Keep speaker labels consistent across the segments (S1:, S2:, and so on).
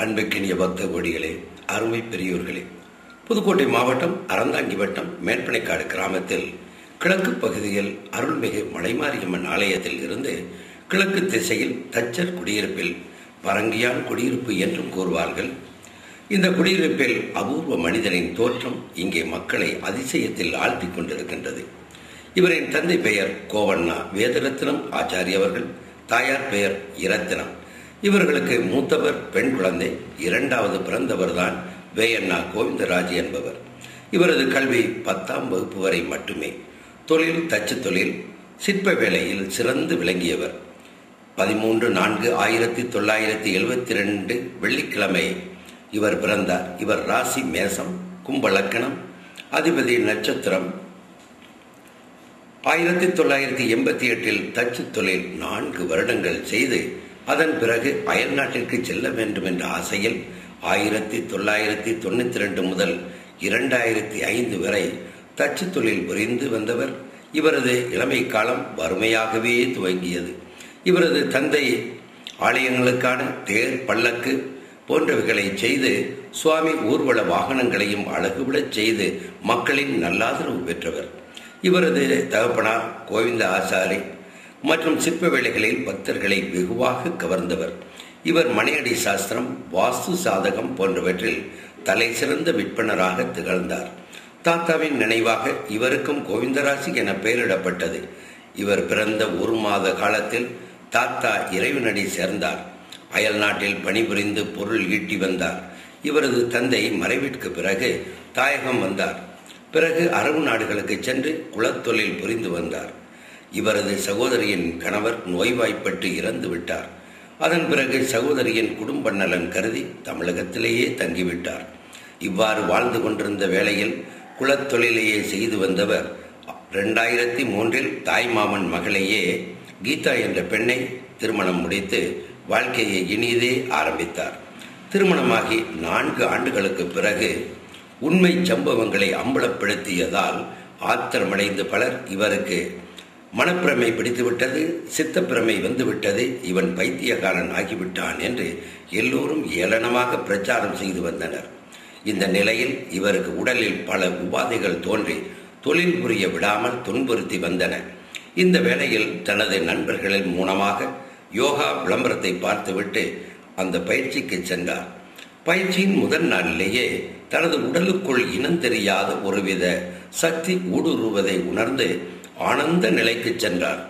S1: அன்புக்கினிய பக்த கோடிகளே, அருமை பெரியோர்களே, புதுக்கோட்டை மாவட்டம் அறந்தாங்கி வட்டம் மேற்பனைக்காடு கிராமத்தில் கிழக்கு பகுதியில் அருள்மிகு மலைமாரியம்மன் ஆலயத்தில் இருந்து கிழக்கு திசையில் தச்சர் குடியிருப்பில் பரங்கியான் குடியிருப்பு என்றும் கூறுவார்கள். இந்த குடியிருப்பில் அபூர்வ மனிதனின் தோற்றம் இங்கே மக்களை அதிசயத்தில் ஆழ்த்தி கொண்டிருக்கின்றது. இவரின் தந்தை பெயர் கோவண்ணா வேதரத்னம் ஆச்சாரி அவர்கள், தாயார் பெயர் இரத்தினம். இவர்களுக்கு மூத்தவர் பெண் குழந்தை, இரண்டாவது பிறந்தவர் தான் வேயண்ணா கோவிந்தராஜ் என்பவர். இவரது கல்வி 10ஆம் வகுப்பு வரை மட்டுமே. தொழில் தச்சு தொழில், சிற்ப வேலையில் சிறந்து விளங்கியவர். 13/4/1972 வெள்ளிக்கிழமை இவர் பிறந்தார். இவர் ராசி மேசம், கும்பலக்கணம், அதிபதி நட்சத்திரம். 1988 தச்சு தொழில் 4 வருடங்கள் செய்து அதன் பிறகு அயல் நாட்டிற்கு செல்ல வேண்டும் என்ற ஆசையில் 1992 முதல் 2005 வரை தச்சு தொழில் புரிந்து வந்தவர். இவரது இளமை காலம் வறுமையாகவே துவங்கியது. இவரது தந்தை ஆலயங்களுக்கான தேர், பல்லக்கு போன்றவைகளை செய்து சுவாமி ஊர்வல வாகனங்களையும் அழகுவிடச் செய்து மக்களின் நல்லாதரவு பெற்றவர். இவரது தகப்பனார் கோவிந்த ஆசாரி மற்றும் சிற்ப வேலைகளில் பக்தர்களை வெகுவாக கவர்ந்தவர். இவர் மனையடி சாஸ்திரம், வாஸ்து சாதகம் போன்றவற்றில் தலை சிறந்த விற்பனராக திகழ்ந்தார். தாத்தாவின் நினைவாக இவருக்கும் கோவிந்தராஜ் என பெயரிடப்பட்டது. இவர் பிறந்த 1 மாத காலத்தில் தாத்தா இறைவனடி சேர்ந்தார். அயல் நாட்டில் பணிபுரிந்து பொருள் ஈட்டி வந்தார். இவரது தந்தை மறைவிற்கு பிறகு தாயகம் வந்தார். பிறகு அரபு நாடுகளுக்கு சென்று குலத்தொழில் புரிந்து வந்தார். இவரது சகோதரியின் கணவர் நோய்வாய்ப்பட்டு இறந்து விட்டார். அதன் பிறகு சகோதரியின் குடும்ப நலன் கருதி தமிழகத்திலேயே தங்கிவிட்டார். இவ்வாறு வாழ்ந்து கொண்டிருந்த வேளையில் குலத்தொழிலையே செய்து வந்தவர் 2003 தாய்மாமன் மகளையே கீதா என்ற பெண்ணை திருமணம் முடித்து வாழ்க்கையை இனிதே ஆரம்பித்தார். திருமணமாகி 4 ஆண்டுகளுக்கு பிறகு உண்மை சம்பவங்களை அம்பலப்படுத்தியதால் ஆத்திரமடைந்த பலர் இவருக்கு மனப்பிரமை பிடித்துவிட்டது, சித்தப்பிரமை வந்துவிட்டது, இவன் பைத்தியக்காரன் ஆகிவிட்டான் என்று எல்லோரும் ஏளனமாக பிரச்சாரம் செய்து வந்தனர். இந்த நிலையில் இவருக்கு உடலில் பல உபாதைகள் தோன்றி தொழில் புரிய விடாமல் துன்புறுத்தி வந்தன. இந்த வேளையில் தனது நண்பர்களின் மூலமாக யோகா விளம்பரத்தை பார்த்துவிட்டு அந்த பயிற்சிக்கு சென்றார். பயிற்சியின் முதல் நாளிலேயே தனது உடலுக்குள் இனம் தெரியாத ஒருவித சக்தி ஊடுருவதை உணர்ந்து ஆனந்த நிலைக்கு சென்றார்.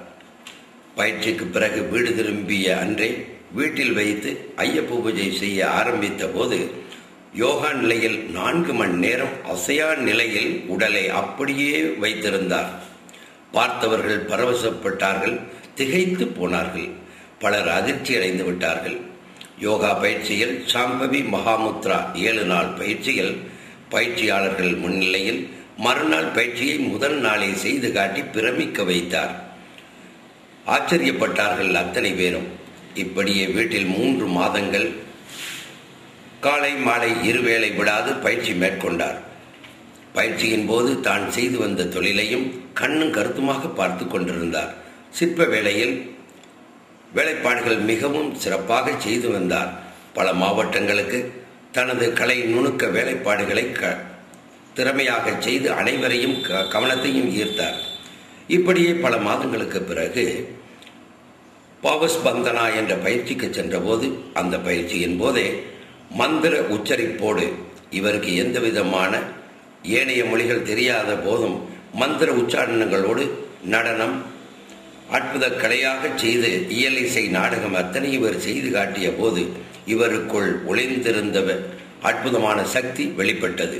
S1: பயிற்சிக்கு பிறகு வீடு திரும்பிய அன்றே வீட்டில் வைத்து ஐயப்ப பூஜை செய்ய ஆரம்பித்த போது யோகா நிலையில் 4 மணி நேரம் அசையா நிலையில் உடலை அப்படியே வைத்திருந்தார். பார்த்தவர்கள் பரவசப்பட்டார்கள், திகைத்து போனார்கள். பலர் அதிர்ச்சி அடைந்து விட்டார்கள். யோகா பயிற்சியில் சாம்பவி மகாமுத்ரா 7 நாள் பயிற்சியில் பயிற்சியாளர்கள் முன்னிலையில் மறுநாள் பயிற்சியை முதல் நாளே செய்து காட்டி பிரமிக்க வைத்தார். ஆச்சரியப்பட்டார்கள் அத்தனை பேரும். இப்படியே வீட்டில் 3 மாதங்கள் காலை மாலை 2 வேளை விடாது பயிற்சி மேற்கொண்டார். பயிற்சியின் போது தான் செய்து வந்த தொழிலையும் கண்ணும் கருத்துமாக பார்த்து கொண்டிருந்தார். சிற்ப வேளையில் வேலைப்பாடுகள் மிகவும் சிறப்பாக செய்து வந்தார். பல மாவட்டங்களுக்கு தனது கலை நுணுக்க வேலைப்பாடுகளை திறமையாக செய்து அனைவரையும் கவனத்தையும் ஈர்த்தார். இப்படியே பல மாதங்களுக்கு பிறகு பாவஸ்பந்தனா என்ற பயிற்சிக்கு சென்றபோது அந்த பயிற்சியின் போதே மந்திர உச்சரிப்போடு, இவருக்கு எந்த விதமான ஏனைய மொழிகள் தெரியாத போதும் மந்திர உச்சாரணங்களோடு நடனம் அற்புத கலையாக செய்து இயல் இசை நாடகம் அத்தனை இவர் செய்து காட்டிய போது இவருக்குள் ஒளிந்திருந்த அற்புதமான சக்தி வெளிப்பட்டது.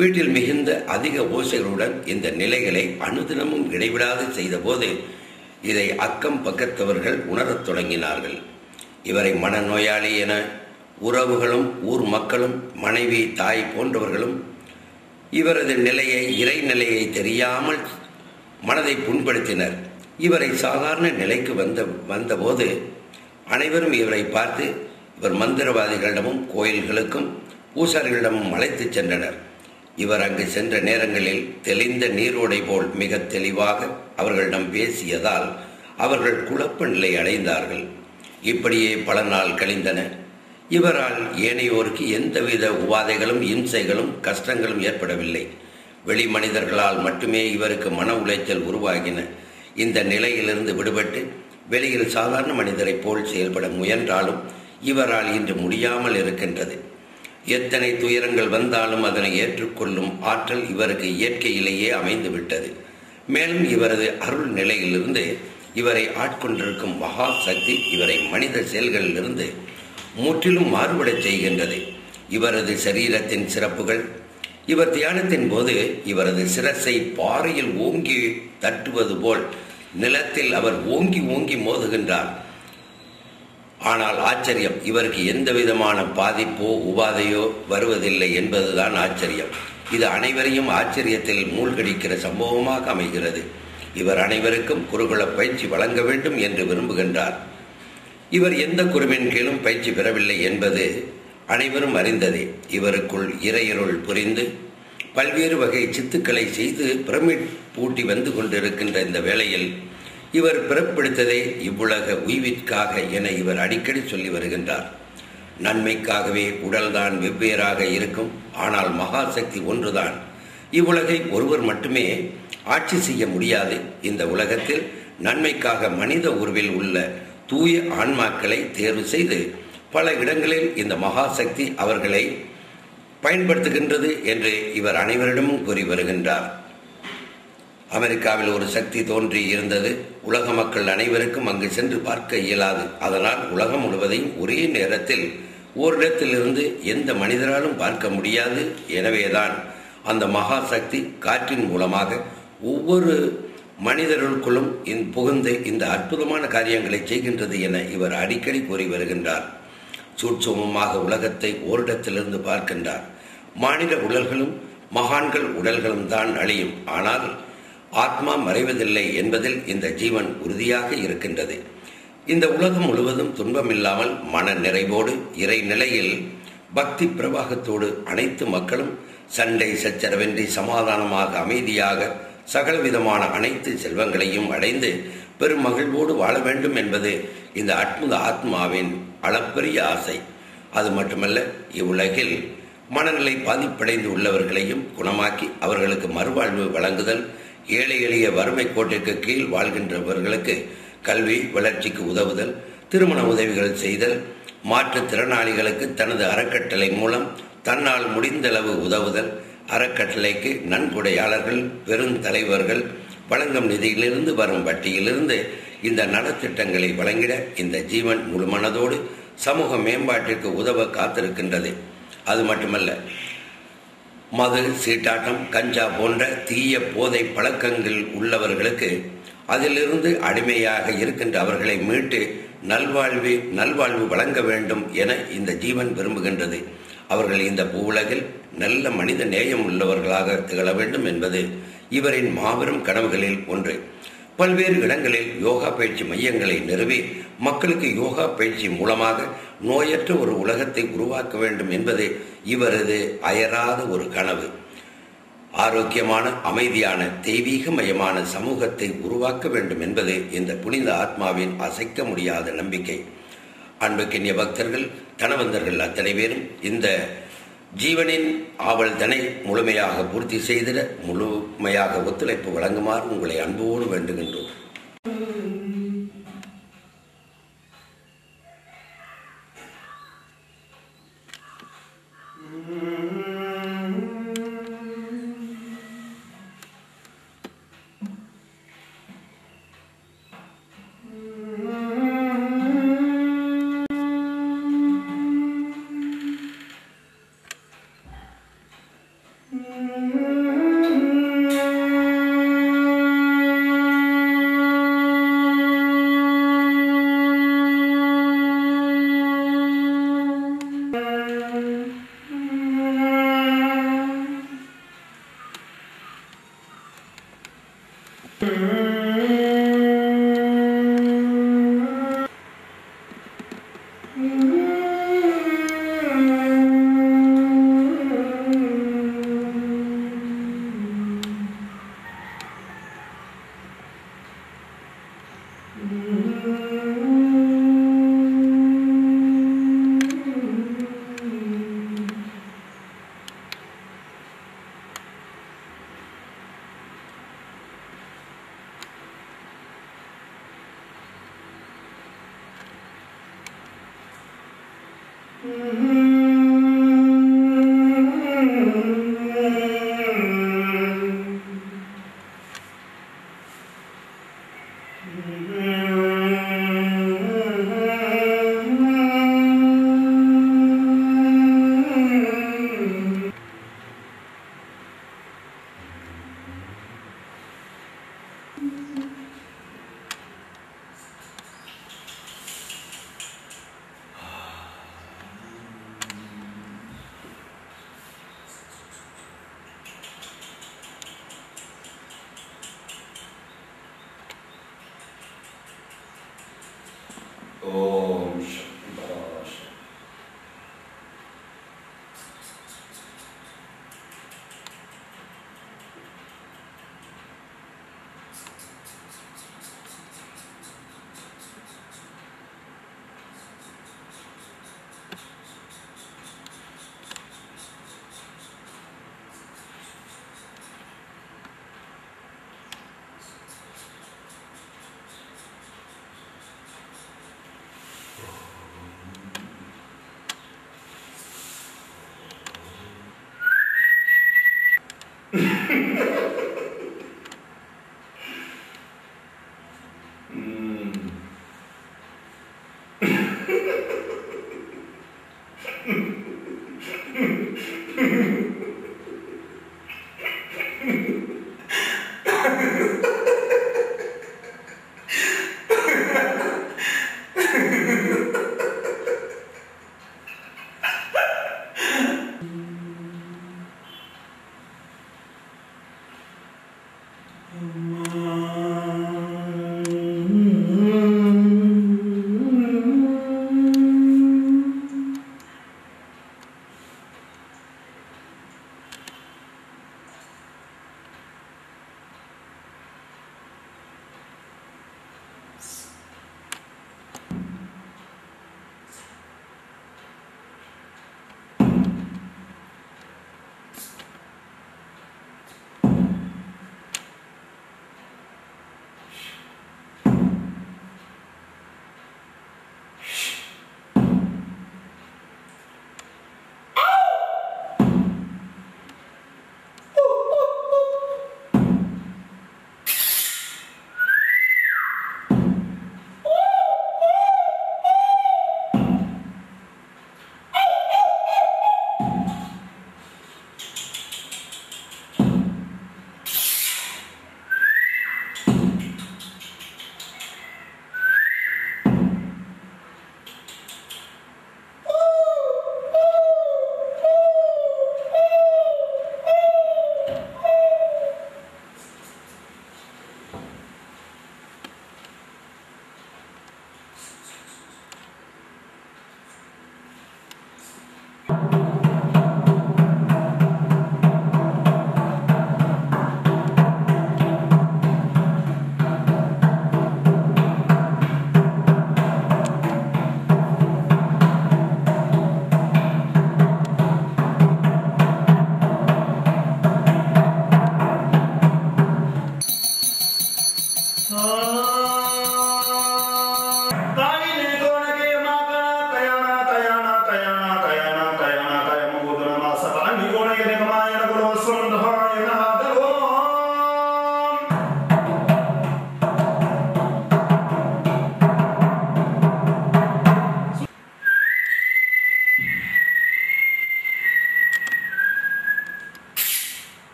S1: வீட்டில் மிகுந்த அதிக ஓசைகளுடன் இந்த நிலைகளை அனுதினமும் இடைவிடாது செய்த போது இதை அக்கம் பக்கத்தவர்கள் உணரத் தொடங்கினார்கள். இவரை மனநோயாளி என உறவுகளும் ஊர் மக்களும் மனைவி, தாய் போன்றவர்களும் இவரது நிலையை, இறை நிலையை தெரியாமல் மனதை புண்படுத்தினர். இவரை சாதாரண நிலைக்கு வந்தபோது அனைவரும் இவரை பார்த்து இவர் மந்திரவாதிகளிடமும் கோயில்களுக்கும் பூசாரிகளிடமும் அழைத்து சென்றனர். இவர் அங்கு சென்ற நேரங்களில் தெளிந்த நீரோடை போல் மிக தெளிவாக அவர்களிடம் பேசியதால் அவர்கள் குழப்ப நிலை அடைந்தார்கள். இப்படியே பல நாள் கழிந்தன. இவரால் ஏனையோருக்கு எந்தவித உபாதைகளும் இம்சைகளும் கஷ்டங்களும் ஏற்படவில்லை. வெளி மனிதர்களால் மட்டுமே இவருக்கு மன உளைச்சல் உருவாகின. இந்த நிலையிலிருந்து விடுபட்டு வெளியில் சாதாரண மனிதரைப் போல் செயல்பட முயன்றாலும் இவரால் இன்று முடியாமல் இருக்கின்றது. எத்தனை துயரங்கள் வந்தாலும் அதனை ஏற்றுக்கொள்ளும் ஆற்றல் இவருக்கு இயற்கையிலேயே அமைந்து விட்டது. மேலும் இவரது அருள் நிலையிலிருந்து இவரை ஆட்கொண்டிருக்கும் மகா சக்தி இவரை மனித செயல்களிலிருந்து முற்றிலும் மாறுபடச் செய்கின்றது. இவரது சரீரத்தின் சிறப்புகள்: இவர் தியானத்தின் போது இவரது சிரசை பாறையில் ஓங்கி தட்டுவது போல் நிலத்தில் அவர் ஓங்கி ஓங்கி மோதுகின்றார். ஆனால் ஆச்சரியம், இவருக்கு எந்த விதமான பாதிப்போ உபாதையோ வருவதில்லை என்பதுதான் ஆச்சரியம். இது அனைவரையும் ஆச்சரியத்தில் மூழ்கடிக்கிற சம்பவமாக அமைகிறது. இவர் அனைவருக்கும் குருகுல பயிற்சி வழங்க வேண்டும் என்று விரும்புகின்றார். இவர் எந்த குருவின் கீழும் பயிற்சி பெறவில்லை என்பது அனைவரும் அறிந்ததே. இவருக்குள் இறையருள் புரிந்து பல்வேறு வகை சித்துக்களை செய்து பிரமிட் பூட்டி வந்து கொண்டிருக்கின்ற இந்த வேளையில் இவர் பிறப்பிடித்ததே இவ்வுலக உய்விற்காக என இவர் அடிக்கடி சொல்லி வருகின்றார். நன்மைக்காகவே உடல்தான் வெவ்வேறாக இருக்கும், ஆனால் மகாசக்தி ஒன்றுதான். இவ்வுலகை ஒருவர் மட்டுமே ஆட்சி செய்ய முடியாது. இந்த உலகத்தில் நன்மைக்காக மனித உருவில் உள்ள தூய ஆன்மாக்களை தேர்வு செய்து பல இடங்களில் இந்த மகாசக்தி அவர்களை பயன்படுத்துகின்றது என்று இவர் அனைவரிடமும் கூறி வருகின்றார். அமெரிக்காவில் ஒரு சக்தி தோன்றி இருந்தது. உலக மக்கள் அனைவருக்கும் அங்கு சென்று பார்க்க இயலாது. அதனால் உலகம் முழுவதையும் ஒரே நேரத்தில் ஓரிடத்திலிருந்து எந்த மனிதராலும் பார்க்க முடியாது. எனவேதான் அந்த மகாசக்தி காற்றின் மூலமாக ஒவ்வொரு மனிதர்களுக்குள்ளும் புகுந்து இந்த அற்புதமான காரியங்களை செய்கின்றது என இவர் அடிக்கடி கூறி வருகின்றார். சூட்சுமமாக உலகத்தை ஓரிடத்திலிருந்து பார்க்கின்றார். மானிட உடல்களும் மகான்கள் உடல்களும் தான் அழியும், ஆனால் ஆத்மா மறைவதில்லை என்பதில் இந்த ஜீவன் உறுதியாக இருக்கின்றது. இந்த உலகம் முழுவதும் துன்பமில்லாமல் மன நிறைவோடு இறை நிலையில் பக்தி பிரவாகத்தோடு அனைத்து மக்களும் சண்டை சச்சரவின்றி சமாதானமாக அமைதியாக சகலவிதமான அனைத்து செல்வங்களையும் அடைந்து பெரும் மகிழ்வோடு வாழ வேண்டும் என்பது இந்த அற்புத ஆத்மாவின் அளப்பரிய ஆசை. அது மட்டுமல்ல, இவ்வுலகில் மனநிலை பாதிப்படைந்து உள்ளவர்களையும் குணமாக்கி அவர்களுக்கு மறுவாழ்வு வழங்குதல், ஏழை எளிய வறுமை கோட்டிற்கு கீழ் வாழ்கின்றவர்களுக்கு கல்வி வளர்ச்சிக்கு உதவுதல், திருமண உதவிகள் செய்தல், மாற்றுத்திறனாளிகளுக்கு தனது அறக்கட்டளை மூலம் தன்னால் முடிந்தளவு உதவுதல், அறக்கட்டளைக்கு நன்கொடையாளர்கள் பெருந்தலைவர்கள் வழங்கும் நிதியிலிருந்து வரும் வட்டியிலிருந்து இந்த நலத்திட்டங்களை வழங்கிட இந்த ஜீவன் முழு மனதோடு சமூக மேம்பாட்டிற்கு உதவ காத்திருக்கின்றது. அது மட்டுமல்ல, மது, சீட்டாட்டம், கஞ்சா போன்ற தீய போதை பழக்கங்கள் உள்ளவர்களுக்கு அதிலிருந்து அடிமையாக இருக்கின்ற அவர்களை மீட்டு நல்வாழ்வு வழங்க வேண்டும் என இந்த ஜீவன் விரும்புகின்றது. அவர்கள் இந்த பூவுலகில் நல்ல மனித நேயம் உள்ளவர்களாக திகழ வேண்டும் என்பது இவரின் மாபெரும் கனவுகளில் ஒன்று. பல்வேறு இடங்களில் யோகா பயிற்சி மையங்களை நிறுவி மக்களுக்கு யோகா பயிற்சி மூலமாக நோயற்ற ஒரு உலகத்தை உருவாக்க வேண்டும் என்பது இவரது அயராத ஒரு கனவு. ஆரோக்கியமான, அமைதியான, தெய்வீகமயமான சமூகத்தை உருவாக்க வேண்டும் என்பது இந்த புனித ஆத்மாவின் அசைக்க முடியாத நம்பிக்கை. அன்புக்கினிய பக்தர்கள், தனவந்தர்கள் அத்தனை பேரும் இந்த ஜீவனின் ஆவல் தனை முழுமையாக பூர்த்தி செய்திட முழுமையாக ஒத்துழைப்பு வழங்குமாறு உங்களை அன்போடு வேண்டுகின்றோம்.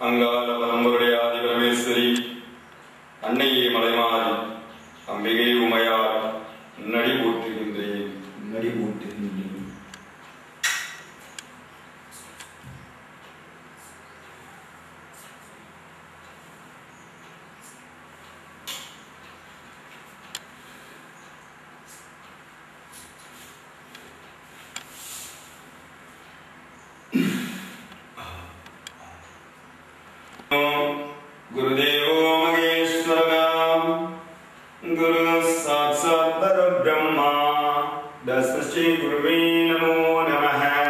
S2: அங்கால பரம்பருடைய ஆதி பரமேஸ்வரி அன்னையே மலைமாறி அம்பிகை உமையார் நடி போற்றுகின்றேன் நடி போற்றுகின்றேன். श्री गुरुवे नमो नमः।